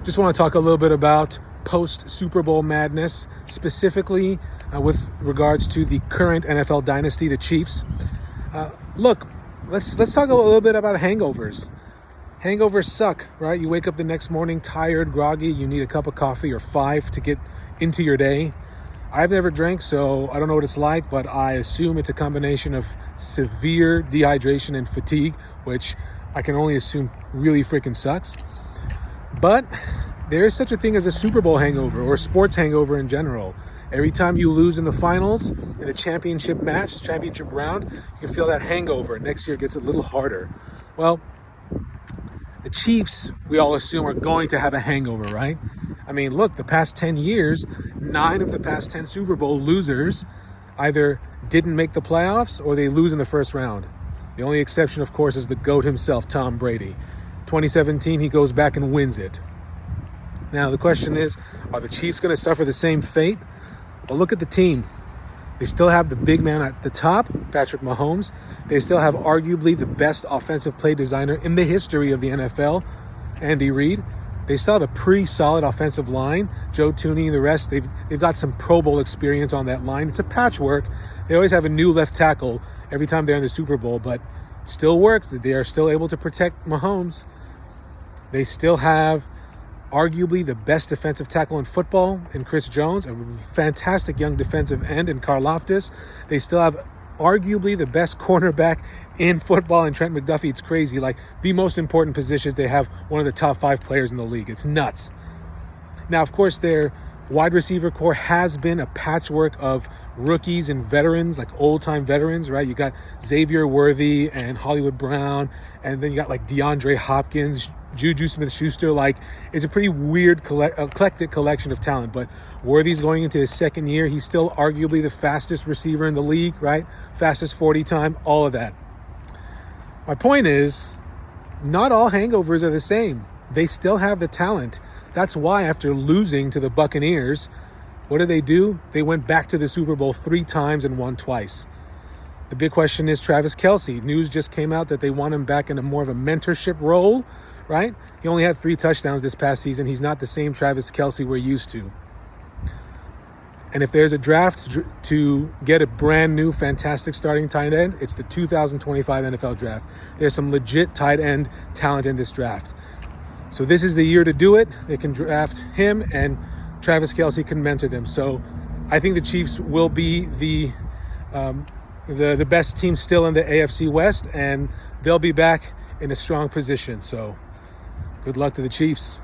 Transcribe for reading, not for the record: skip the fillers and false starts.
Just want to talk a little bit about post-Super Bowl madness, specifically with regards to the current NFL dynasty, the Chiefs. Look, let's talk a little bit about hangovers. Hangovers suck, right? You wake up the next morning tired, groggy, you need a cup of coffee or 5 to get into your day. I've never drank, so I don't know what it's like, but I assume it's a combination of severe dehydration and fatigue, which I can only assume really freaking sucks. But there is such a thing as a Super Bowl hangover or a sports hangover in general. Every time you lose in the finals, in a championship match, championship round, you can feel that hangover. Next year it gets a little harder. Well, the Chiefs, we all assume, are going to have a hangover, right? I mean, look, the past 10 years, 9 of the past 10 Super Bowl losers either didn't make the playoffs or they lose in the first round. The only exception, of course, is the GOAT himself, Tom Brady. 2017, he goes back and wins it. Now, the question is, are the Chiefs going to suffer the same fate? Well, look at the team. They still have the big man at the top, Patrick Mahomes. They still have arguably the best offensive play designer in the history of the NFL, Andy Reid. They still have a pretty solid offensive line. Joe Tooney and the rest, they've got some Pro Bowl experience on that line. It's a patchwork. They always have a new left tackle every time they're in the Super Bowl, but it still works. They are still able to protect Mahomes. They still have arguably the best defensive tackle in football in Chris Jones, a fantastic young defensive end in Karlaftis. They still have arguably the best cornerback in football in Trent McDuffie. It's crazy. Like, the most important positions, they have one of the top 5 players in the league. It's nuts. Now, of course, their wide receiver core has been a patchwork of rookies and veterans, like old-time veterans, right? You got Xavier Worthy and Hollywood Brown, and then you got like DeAndre Hopkins, Juju Smith-Schuster. Like, it's a pretty weird, eclectic collection of talent. But Worthy's going into his second year. He's still arguably the fastest receiver in the league, right? Fastest 40 time, all of that. My point is, not all hangovers are the same. They still have the talent. That's why after losing to the Buccaneers, what do? They went back to the Super Bowl 3 times and won twice. The big question is Travis Kelce. News just came out that they want him back in a more of a mentorship role, right? He only had 3 touchdowns this past season. He's not the same Travis Kelce we're used to. And if there's a draft to get a brand new, fantastic starting tight end, it's the 2025 NFL draft. There's some legit tight end talent in this draft. So this is the year to do it. They can draft him, and Travis Kelce can mentor them. So I think the Chiefs will be the best team still in the AFC West, and they'll be back in a strong position. So good luck to the Chiefs.